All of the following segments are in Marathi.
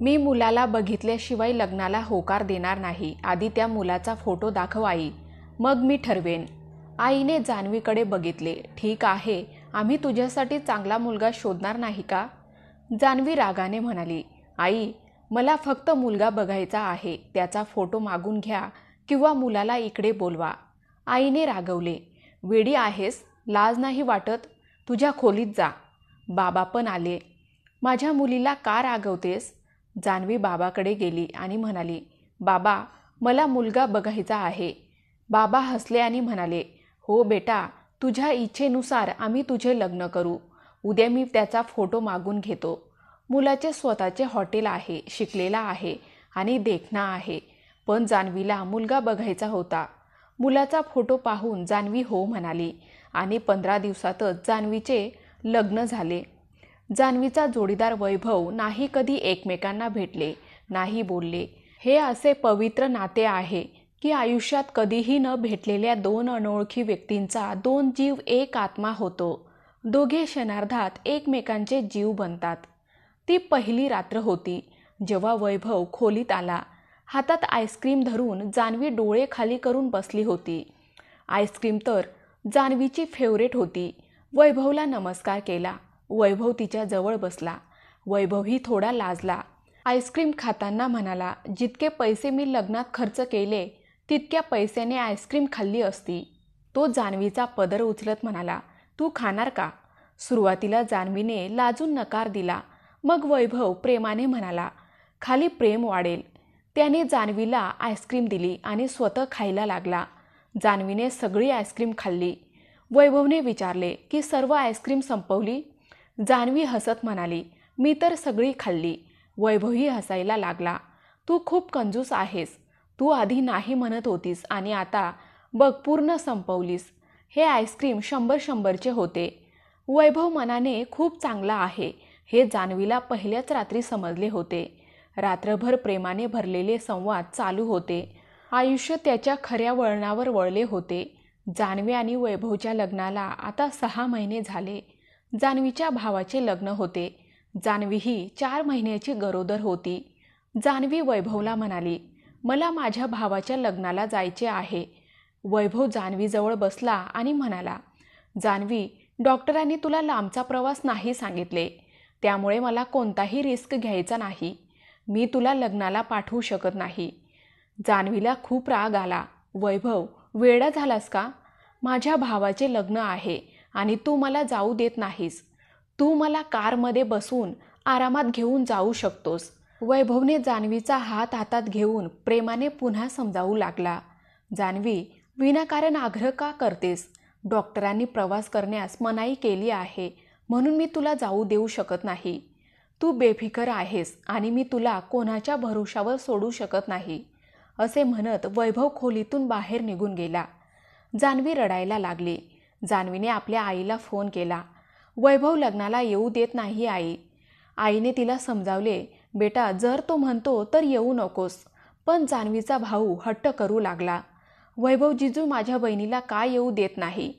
मी मुलाला बघितल्याशिवाय लग्नाला होकार देणार नाही. आधी त्या मुलाचा फोटो दाखव आई, मग मी ठरवेन. आईने जान्हवीकडे बघितले. ठीक आहे, आम्ही तुझ्यासाठी चांगला मुलगा शोधणार नाही का? जान्हवी रागाने म्हणाली, आई, मला फक्त मुलगा बघायचा आहे. त्याचा फोटो मागून घ्या किंवा मुलाला इकडे बोलवा. आईने रागवले. वेडी आहेस? लाज नाही वाटत? तुझ्या खोलीत जा. बाबा पण आले. माझ्या मुलीला का रागवतेस? जान्हवी बाबाकडे गेली आणि म्हणाली, बाबा, मला मुलगा बघायचा आहे. बाबा हसले आणि म्हणाले, हो बेटा, तुझ्या इच्छेनुसार आम्ही तुझे लग्न करू. उद्या मी त्याचा फोटो मागून घेतो. मुलाचे स्वतःचे हॉटेल आहे, शिकलेला आहे आणि देखणा आहे. पण जान्हवीला मुलगा बघायचा होता. मुलाचा फोटो पाहून जान्हवी हो म्हणाली आणि 15 दिवसातच जान्हवीचे लग्न झाले. जान्हवीचा जोडीदार वैभव नाही कधी एकमेकांना भेटले, नाही बोलले. हे असे पवित्र नाते आहे की आयुष्यात कधीही न भेटलेल्या दोन अनोळखी व्यक्तींचा दोन जीव एक आत्मा होतो. दोघे क्षणार्धात एकमेकांचे जीव बनतात. ती पहिली रात्र होती जेव्हा वैभव खोलीत आला. हातात आईस्क्रीम धरून जान्हवी डोळे खाली करून बसली होती. आईस्क्रीम तर जान्हवीची फेवरेट होती. वैभवला नमस्कार केला. वैभव तिच्या जवळ बसला. वैभवही थोडा लाजला. आईस्क्रीम खाताना म्हणाला, जितके पैसे मी लग्नात खर्च केले तितक्या पैशाने आईस्क्रीम खाल्ली असती. तो जान्हवीचा पदर उचलत म्हणाला, तू खाणार का? सुरुवातीला जान्हवीने लाजून नकार दिला. मग वैभव प्रेमाने म्हणाला, खाली प्रेम वाढेल. त्याने जान्हवीला आईस्क्रीम दिली आणि स्वतः खायला लागला. जान्हवीने सगळी आईस्क्रीम खाल्ली. वैभवने विचारले की सर्व आईस्क्रीम संपवली? जान्हवी हसत म्हणाली, मी तर सगळी खाल्ली. वैभवही हसायला लागला. तू खूप कंजूस आहेस. तू आधी नाही म्हणत होतीस आणि आता बघ पूर्ण संपवलीस. हे आईस्क्रीम 100-100चे होते. वैभव मनाने खूप चांगला आहे हे जान्हवीला पहिल्याच रात्री समजले होते. रात्रभर प्रेमाने भरलेले संवाद चालू होते. आयुष्य त्याच्या खऱ्या वळणावर वळले होते. जान्हवी आणि वैभवच्या लग्नाला आता 6 महिने झाले. जान्हवीच्या भावाचे लग्न होते. जान्हवी ही 4 महिन्याची गरोदर होती. जान्हवी वैभवला म्हणाली, मला माझ्या भावाच्या लग्नाला जायचे आहे. वैभव जान्हवीजवळ बसला आणि म्हणाला, जान्हवी, डॉक्टरांनी तुला लांबचा प्रवास नाही सांगितले. त्यामुळे मला कोणताही रिस्क घ्यायचा नाही. मी तुला लग्नाला पाठवू शकत नाही. जान्हवीला खूप राग आला. वैभव, वेडा झालास का? माझ्या भावाचे लग्न आहे आणि तू मला जाऊ देत नाहीस. तू मला कारमध्ये बसून आरामात घेऊन जाऊ शकतोस. वैभवने जान्हवीचा हात हातात घेऊन प्रेमाने पुन्हा समजावू लागला. जान्हवी, विनाकारण आग्रह का करतेस? डॉक्टरांनी प्रवास करण्यास मनाई केली आहे म्हणून मी तुला जाऊ देऊ शकत नाही. तू बेफिकर आहेस आणि मी तुला कोणाच्या भरोशावर सोडू शकत नाही. असे म्हणत वैभव खोलीतून बाहेर निघून गेला. जान्हवी रडायला लागली. जान्हवीने आपल्या आईला फोन केला. वैभव लग्नाला येऊ देत नाही आई. आईने तिला समजावले, बेटा, जर तो म्हणतो तर येऊ नकोस. पण जान्हवीचा भाऊ हट्ट करू लागला. वैभव जिजू माझ्या बहिणीला का येऊ देत नाही?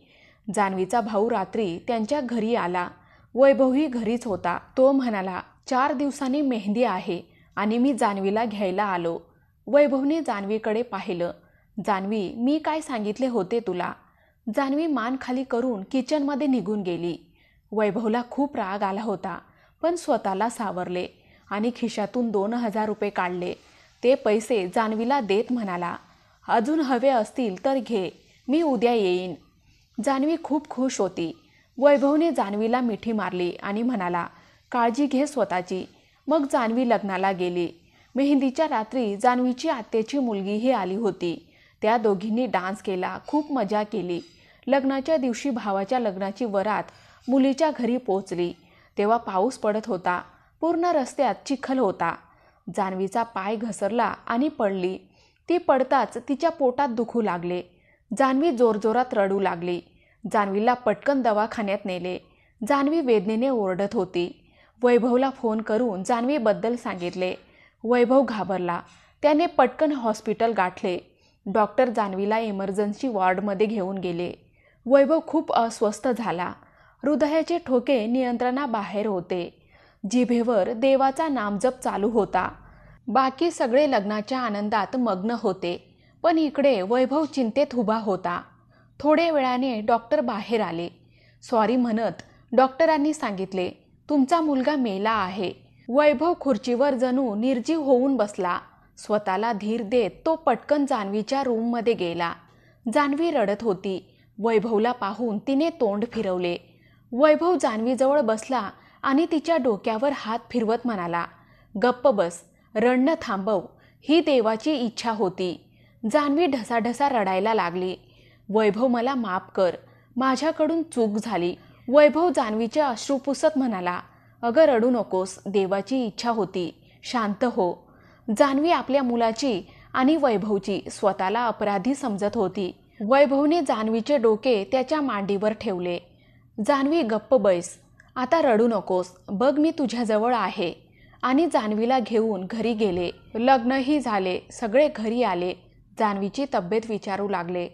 जान्हवीचा भाऊ रात्री त्यांच्या घरी आला. वैभवही घरीच होता. तो म्हणाला, 4 दिवसांनी मेहंदी आहे आणि मी जान्हवीला घ्यायला आलो. वैभवने जान्हवीकडे पाहिलं. जान्हवी, मी काय सांगितले होते तुला? जान्हवी मान खाली करून किचनमध्ये निघून गेली. वैभवला खूप राग आला होता, पण स्वतःला सावरले आणि खिशातून 2000 रुपये काढले. ते पैसे जान्हवीला देत म्हणाला, अजून हवे असतील तर घे, मी उद्या येईन. जान्हवी खूप खुश होती. वैभवने जान्हवीला मिठी मारली आणि म्हणाला, काळजी घे स्वतःची. मग जान्हवी लग्नाला गेली. मेहंदीच्या रात्री जान्हवीची आत्याची मुलगीही आली होती. त्या दोघींनी डान्स केला, खूप मजा केली. लग्नाच्या दिवशी भावाच्या लग्नाची वरात मुलीच्या घरी पोचली तेव्हा पाऊस पडत होता. पूर्ण रस्त्यात चिखल होता. जान्हवीचा पाय घसरला आणि पडली. ती पडताच तिच्या पोटात दुखू लागले. जान्हवी जोरजोरात रडू लागली. जान्हवीला पटकन दवाखान्यात नेले. जान्हवी वेदनेने ओरडत होती. वैभवला फोन करून जान्हवीबद्दल सांगितले. वैभव घाबरला. त्याने पटकन हॉस्पिटल गाठले. डॉक्टर जान्हवीला इमर्जन्सी वॉर्डमध्ये घेऊन गेले. वैभव खूप अस्वस्थ झाला. हृदयाचे ठोके नियंत्रणाबाहेर होते. जिभेवर देवाचा नामजप चालू होता. बाकी सगळे लग्नाच्या आनंदात मग्न होते, पण इकडे वैभव चिंतेत उभा होता. थोड्या वेळाने डॉक्टर बाहेर आले. सॉरी म्हणत डॉक्टरांनी सांगितले, तुमचा मुलगा मेला आहे. वैभव खुर्चीवर जणू निर्जीव होऊन बसला. स्वतःला धीर देत तो पटकन जान्हवीच्या रूममध्ये गेला. जान्हवी रडत होती. वैभवला पाहून तिने तोंड फिरवले. वैभव जान्हवीजवळ बसला आणि तिच्या डोक्यावर हात फिरवत म्हणाला, गप्प बस, रडणं थांबव, ही देवाची इच्छा होती. जान्हवी ढसाढसा रडायला लागली. वैभव, मला माफ कर, माझ्याकडून चूक झाली. वैभव जान्हवीचे अश्रू पुसत म्हणाला, अगं रडू नकोस, देवाची इच्छा होती, शांत हो. जान्हवी आपल्या मुलाची आणि वैभवची स्वतःला अपराधी समजत होती. वैभवने जान्हवीचे डोके त्याच्या मांडीवर ठेवले. जान्हवी गप्प बैस, आता रडू नकोस, बघ मी तुझ्याजवळ आहे. आणि जान्हवीला घेऊन घरी गेले. लग्नही झाले, सगळे घरी आले. जान्हवीची तब्येत विचारू लागले.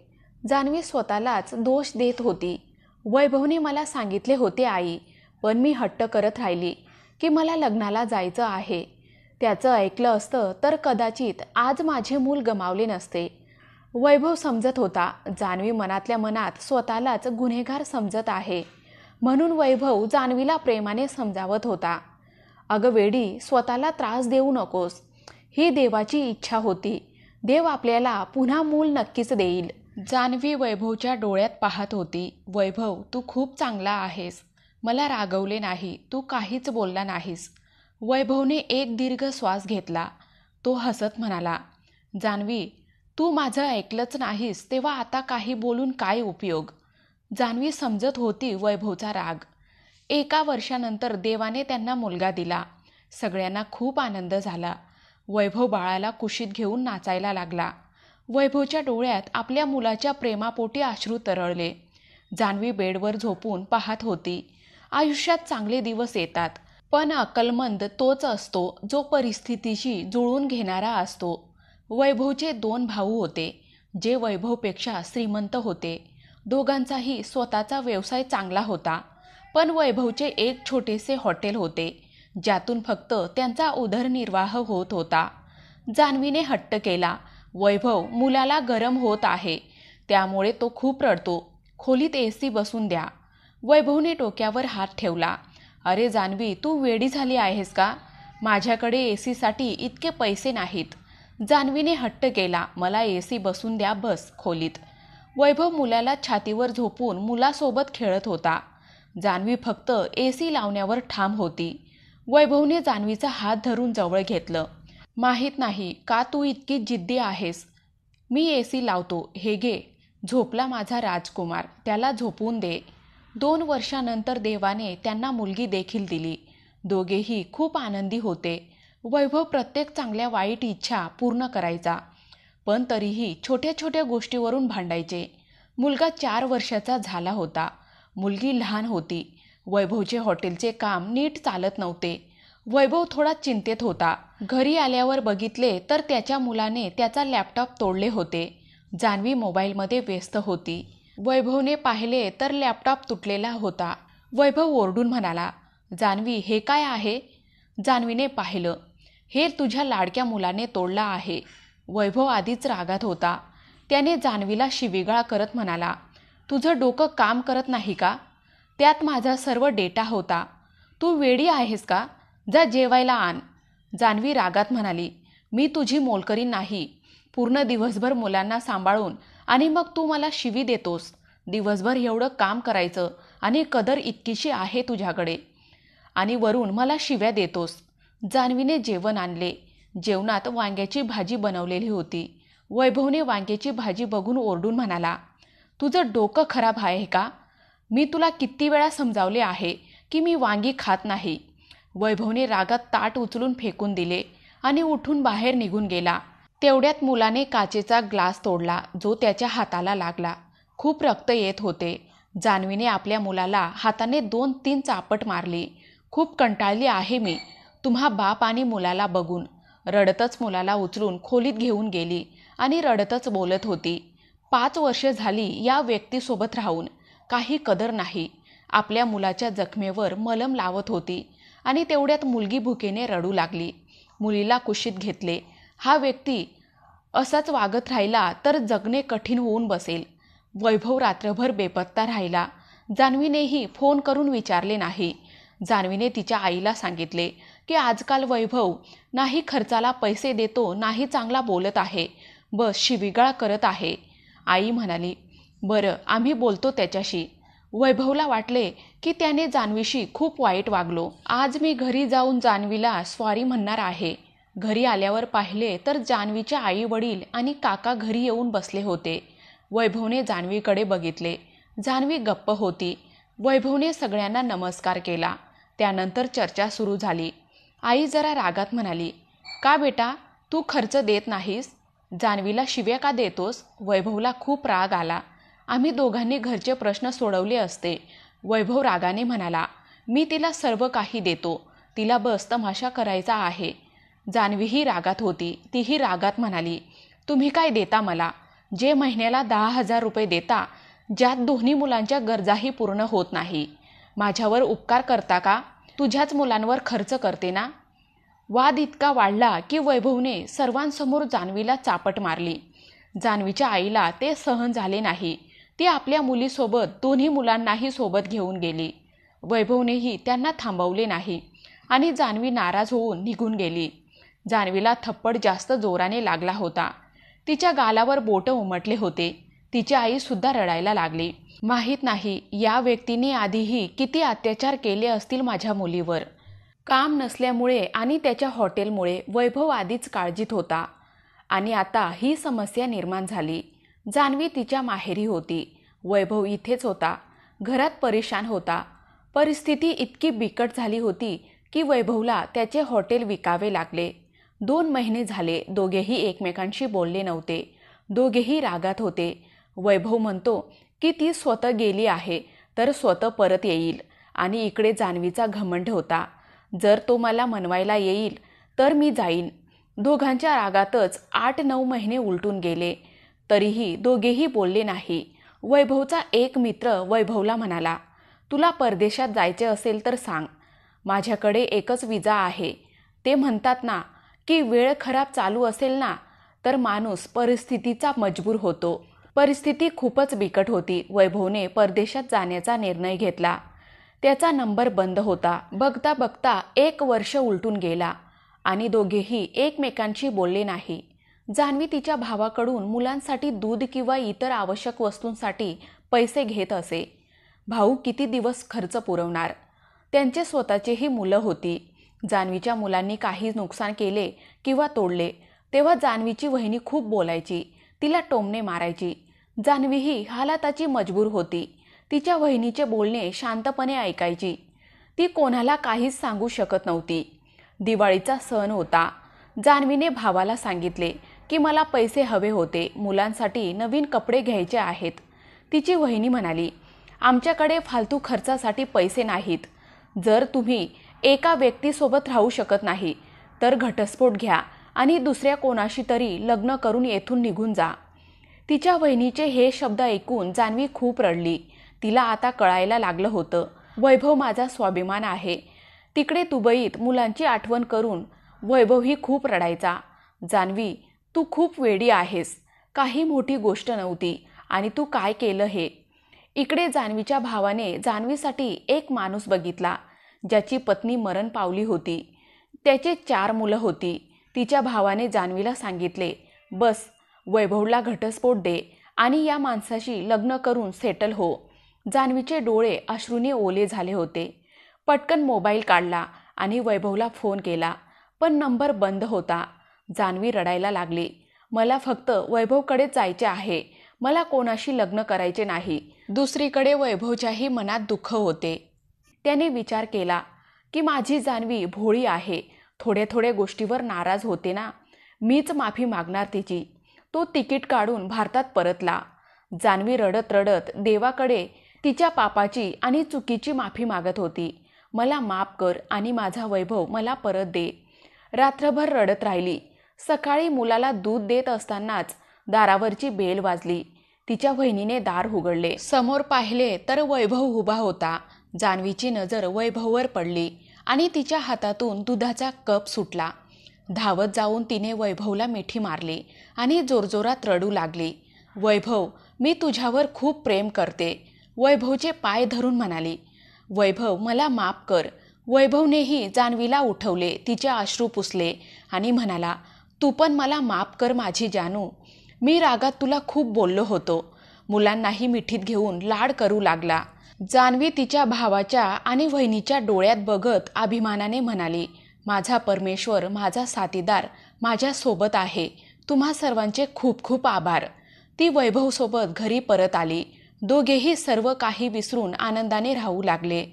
जान्हवी स्वतःलाच दोष देत होती. वैभवने मला सांगितले होते आई, पण मी हट्ट करत राहिली की मला लग्नाला जायचं आहे. त्याचं ऐकलं असतं तर कदाचित आज माझे मूल गमावले नसते. वैभव समजत होता जान्हवी मनातल्या मनात स्वतःलाच गुन्हेगार समजत आहे. म्हणून वैभव जान्हवीला प्रेमाने समजावत होता, अगं वेडी, स्वतःला त्रास देऊ नकोस, ही देवाची इच्छा होती. देव आपल्याला पुन्हा मूल नक्कीच देईल. जान्हवी वैभवच्या डोळ्यात पाहत होती. वैभव, तू खूप चांगला आहेस, मला रागवले नाही, तू काहीच बोलला नाहीस. वैभवने एक दीर्घ श्वास घेतला. तो हसत म्हणाला, जान्हवी, तू माझं ऐकलंच नाहीस तेव्हा आता काही बोलून काय उपयोग. जान्हवी समजत होती वैभवचा राग. 1 वर्षानंतर देवाने त्यांना मुलगा दिला. सगळ्यांना खूप आनंद झाला. वैभव बाळाला कुशीत घेऊन नाचायला लागला. वैभवच्या डोळ्यात आपल्या मुलाच्या प्रेमापोटी अश्रू तरळले. जान्हवी बेडवर झोपून पाहत होती. आयुष्यात चांगले दिवस येतात, पण अक्कलमंद तोच असतो जो परिस्थितीशी जुळवून घेणारा असतो. वैभवचे 2 भाऊ होते, जे वैभवपेक्षा श्रीमंत होते. दोघांचाही स्वतःचा व्यवसाय चांगला होता, पण वैभवचे एक छोटेसे हॉटेल होते, ज्यातून फक्त त्यांचा उदरनिर्वाह होत होता. जान्हवीने हट्ट केला, वैभव, मुलाला गरम होत आहे, त्यामुळे तो खूप रडतो, खोलीत AC बसून द्या. वैभवने डोक्यावर हात ठेवला. अरे जान्हवी, तू वेडी झाली आहेस का? माझ्याकडे AC साठी इतके पैसे नाहीत. जान्हवीने हट्ट केला, मला AC बसून द्या बस खोलीत. वैभव मुलाला छातीवर झोपून मुलासोबत खेळत होता. जान्हवी फक्त AC लावण्यावर ठाम होती. वैभवने जान्हवीचा हात धरून जवळ घेतलं. माहीत नाही का तू इतकी जिद्दी आहेस. मी AC लावतो, हे घे. झोपला माझा राजकुमार, त्याला झोपवून दे. 2 वर्षानंतर देवाने त्यांना मुलगी देखील दिली. दोघेही खूप आनंदी होते. वैभव प्रत्येक चांगल्या वाईट इच्छा पूर्ण करायचा, पण तरीही छोट्या छोट्या गोष्टीवरून भांडायचे. मुलगा 4 वर्षाचा झाला होता. मुलगी लहान होती. वैभवचे हॉटेलचे काम नीट चालत नव्हते. वैभव थोडा चिंतेत होता. घरी आल्यावर बघितले तर त्याच्या मुलाने त्याचा लॅपटॉप तोडले होते. जान्हवी मोबाईलमध्ये व्यस्त होती. वैभवने पाहिले तर लॅपटॉप तुटलेला होता. वैभव ओरडून म्हणाला, जान्हवी, हे काय आहे? जान्हवीने पाहिलं. हे तुझ्या लाडक्या मुलाने तोडला आहे. वैभव आधीच रागात होता. त्याने जान्हवीला शिवीगाळ करत म्हणाला, तुझं डोकं काम करत नाही का? त्यात माझा सर्व डेटा होता. तू वेडी आहेस का? जा जेवायला आण. जान्हवी रागात म्हणाली, मी तुझी मोलकरी नाही. पूर्ण दिवसभर मुलांना सांभाळून आणि मग तू मला शिवी देतोस. दिवसभर एवढं काम करायचं आणि कदर इतकीशी आहे तुझ्याकडे, आणि वरून मला शिव्या देतोस. जान्हवीने जेवण आणले. जेवणात वांग्याची भाजी बनवलेली होती. वैभवने वांग्याची भाजी बघून ओरडून म्हणाला, तुझं डोकं खराब आहे का? मी तुला किती वेळा समजावले आहे की मी वांगी खात नाही. वैभवने रागात ताट उचलून फेकून दिले आणि उठून बाहेर निघून गेला. तेवढ्यात मुलाने काचेचा ग्लास तोडला, जो त्याच्या हाताला लागला. खूप रक्त येत होते. जान्हवीने आपल्या मुलाला हाताने 2-3 चापट मारली. खूप कंटाळली आहे मी तुम्हा बाप आणि मुलाला बघून. रडतच मुलाला उचलून खोलीत घेऊन गेली आणि रडतच बोलत होती, 5 वर्ष झाली या व्यक्तीसोबत राहून, काही कदर नाही. आपल्या मुलाच्या जखमेवर मलम लावत होती आणि तेवढ्यात मुलगी भुकेने रडू लागली. मुलीला कुशीत घेतले. हा व्यक्ती असाच वागत राहिला तर जगणे कठीण होऊन बसेल. वैभव रात्रभर बेपत्ता राहिला. जान्हवीनेही फोन करून विचारले नाही. जान्हवीने तिच्या आईला सांगितले की आजकाल वैभव नाही खर्चाला पैसे देतो, नाही चांगला बोलत आहे, बस शिवीगाळ करत आहे. आई म्हणाली, बरं आम्ही बोलतो त्याच्याशी. वैभवला वाटले की त्याने जान्हवीशी खूप वाईट वागलो. आज मी घरी जाऊन जान्हवीला सॉरी म्हणणार आहे. घरी आल्यावर पाहिले तर जान्हवीचे आई वडील आणि काका घरी येऊन बसले होते. वैभवने जान्हवीकडे बघितले. जान्हवी गप्प होती. वैभवने सगळ्यांना नमस्कार केला. त्यानंतर चर्चा सुरू झाली. आई जरा रागात म्हणाली, का बेटा तू खर्च देत नाहीस? जान्हवीला शिव्या का देतोस? वैभवला खूप राग आला. आम्ही दोघांनी घरचे प्रश्न सोडवले असते. वैभव रागाने म्हणाला, मी तिला सर्व काही देतो, तिला बस तमाशा करायचा आहे. जान्हवीही रागात होती. तीही रागात म्हणाली, तुम्ही काय देता मला? जे महिन्याला 10,000 रुपये देता, ज्यात दोन्ही मुलांच्या गरजाही पूर्ण होत नाही. माझ्यावर उपकार करता का? तुझ्याच मुलांवर खर्च करते ना? वाद इतका वाढला की वैभवने सर्वांसमोर जान्हवीला चापट मारली. जान्हवीच्या आईला ते सहन झाले नाही. ती आपल्या मुलीसोबत दोन्ही मुलांनाही सोबत घेऊन गेली. वैभवनेही त्यांना थांबवले नाही आणि जान्हवी नाराज होऊन निघून गेली. जान्हवीला थप्पड जास्त जोराने लागला होता. तिच्या गालावर बोटं उमटले होते. तिची आईसुद्धा रडायला लागली. माहीत नाही या व्यक्तीने आधीही किती अत्याचार केले असतील माझ्या मुलीवर. काम नसल्यामुळे आणि त्याच्या हॉटेलमुळे वैभव आधीच काळजीत होता आणि आता ही समस्या निर्माण झाली. जान्हवी तिच्या माहेरी होती. वैभव इथेच होता. घरात परेशान होता. परिस्थिती इतकी बिकट झाली होती की वैभवला त्याचे हॉटेल विकावे लागले. 2 महिने झाले दोघेही एकमेकांशी बोलले नव्हते. दोघेही रागात होते. वैभव म्हणतो की ती स्वतः गेली आहे तर स्वतः परत येईल आणि इकडे जान्हवीचा घमंड होता, जर तो मला मनवायला येईल तर मी जाईन. दोघांच्या रागातच 8-9 महिने उलटून गेले. तरीही दोघेही बोलले नाही. वैभवचा एक मित्र वैभवला म्हणाला, तुला परदेशात जायचे असेल तर सांग, माझ्याकडे एकच विजा आहे. ते म्हणतात ना की वेळ खराब चालू असेल ना तर माणूस परिस्थितीचा मजबूर होतो. परिस्थिती खूपच बिकट होती. वैभवने परदेशात जाण्याचा निर्णय घेतला. त्याचा नंबर बंद होता. बघता बघता 1 वर्ष उलटून गेला आणि दोघेही एकमेकांशी बोलले नाही. जान्हवी तिच्या भावाकडून मुलांसाठी दूध किंवा इतर आवश्यक वस्तूंसाठी पैसे घेत असे. भाऊ किती दिवस खर्च पुरवणार? त्यांचे स्वतःचेही मुलं होती. जान्हवीच्या मुलांनी काही नुकसान केले किंवा तोडले तेव्हा जान्हवीची वहिनी खूप बोलायची, तिला टोमणे मारायची. जान्हवीही हालाताची मजबूर होती. तिच्या वहिनीचे बोलणे शांतपणे ऐकायची. ती कोणाला काहीच सांगू शकत नव्हती. दिवाळीचा सण होता. जान्हवीने भावाला सांगितले की मला पैसे हवे होते, मुलांसाठी नवीन कपडे घ्यायचे आहेत. तिची वहिनी म्हणाली, आमच्याकडे फालतू खर्चासाठी पैसे नाहीत. जर तुम्ही एका व्यक्तीसोबत राहू शकत नाही तर घटस्फोट घ्या आणि दुसऱ्या कोणाशी तरी लग्न करून येथून निघून जा. तिच्या वहिनीचे हे शब्द ऐकून जान्हवी खूप रडली. तिला आता कळायला लागलं होतं, वैभव माझा स्वाभिमान आहे. तिकडे दुबईत मुलांची आठवण करून वैभवही खूप रडायचा. जान्हवी, तू खूप वेडी आहेस. काही मोठी गोष्ट नव्हती आणि तू काय केलं हे. इकडे जान्हवीच्या भावाने जान्हवीसाठी एक माणूस बघितला, ज्याची पत्नी मरण पावली होती. त्याचे 4 मुलं होती. तिच्या भावाने जान्हवीला सांगितले, बस वैभवला घटस्फोट दे आणि या माणसाशी लग्न करून सेटल हो. जान्हवीचे डोळे अश्रूने ओले झाले होते. पटकन मोबाईल काढला आणि वैभवला फोन केला, पण नंबर बंद होता. जान्हवी रडायला लागली, मला फक्त वैभवकडे जायचे आहे, मला कोणाशी लग्न करायचे नाही. दुसरीकडे वैभवच्याही मनात दुःख होते. त्याने विचार केला की माझी जान्हवी भोळी आहे, थोड्या थोड्या गोष्टीवर नाराज होते ना, मीच माफी मागणार तिची. तो तिकीट काढून भारतात परतला. जान्हवी रडत रडत देवाकडे तिच्या पापाची आणि चुकीची माफी मागत होती. मला माफ कर आणि माझा वैभव मला परत दे. रात्रभर रडत राहिली. सकाळी मुलाला दूध देत असतानाच दारावरची बेल वाजली. तिच्या वहिनीने दार उघडले. समोर पाहिले तर वैभव उभा होता. जान्हवीची नजर वैभववर पडली आणि तिच्या हातातून दुधाचा कप सुटला. धावत जाऊन तिने वैभवला मिठी मारली आणि जोरजोरात रडू लागली. वैभव, मी तुझ्यावर खूप प्रेम करते, वैभवचे पाय धरून म्हणाली. वैभव, मला माफ कर. वैभवनेही जान्हवीला उठवले, तिचे अश्रू पुसले आणि म्हणाला, तू पण मला माफ कर माझी जानू. मी रागात तुला खूप बोललो होतो. मुलांनाही मिठीत घेऊन लाड करू लागला. जान्हवी तिच्या भावाच्या आणि वहिनीच्या डोळ्यात बघत अभिमानाने म्हणाली, माझा परमेश्वर, माझा साथीदार माझ्यासोबत आहे. तुम्हा सर्वांचे खूप खूप आभार. ती वैभवसोबत घरी परत आली. दोघेही सर्व काही विसरून आनंदाने राहू लागले.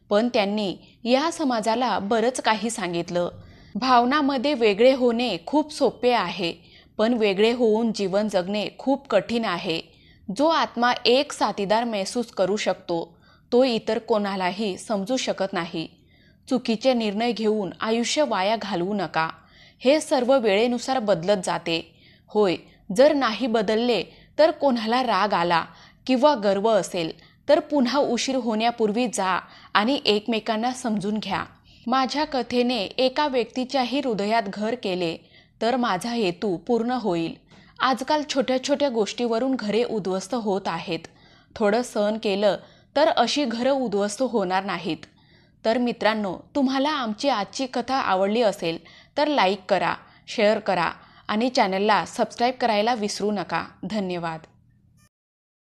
पण त्यांनी या समाजाला बरंच काही सांगितलं. भावनांमध्ये वेगळे होणे खूप सोपे आहे, पण वेगळे होऊन जीवन जगणे खूप कठीण आहे. जो आत्मा एक साथीदार महसूस करू शकतो, तो इतर कोणालाही समजू शकत नाही. चुकीचे निर्णय घेऊन आयुष्य वाया घालवू नका. हे सर्व वेळेनुसार बदलत जाते. होय, जर नाही बदलले तर कोणाला राग आला किंवा गर्व असेल तर पुन्हा उशीर होण्यापूर्वी जा आणि एकमेकांना समजून घ्या. माझ्या कथेने एका व्यक्तीच्याही हृदयात घर केले तर माझा हेतू पूर्ण होईल. आजकाल छोट्या छोट्या गोष्टीवरून घरे उद्ध्वस्त होत आहेत. थोडं सहन केलं तर अशी घरं उद्ध्वस्त होणार नाहीत. तर मित्रांनो, तुम्हाला आमची आजची कथा आवडली असेल तर लाईक करा, शेअर करा आणि चॅनलला सबस्क्राईब करायला विसरू नका. धन्यवाद.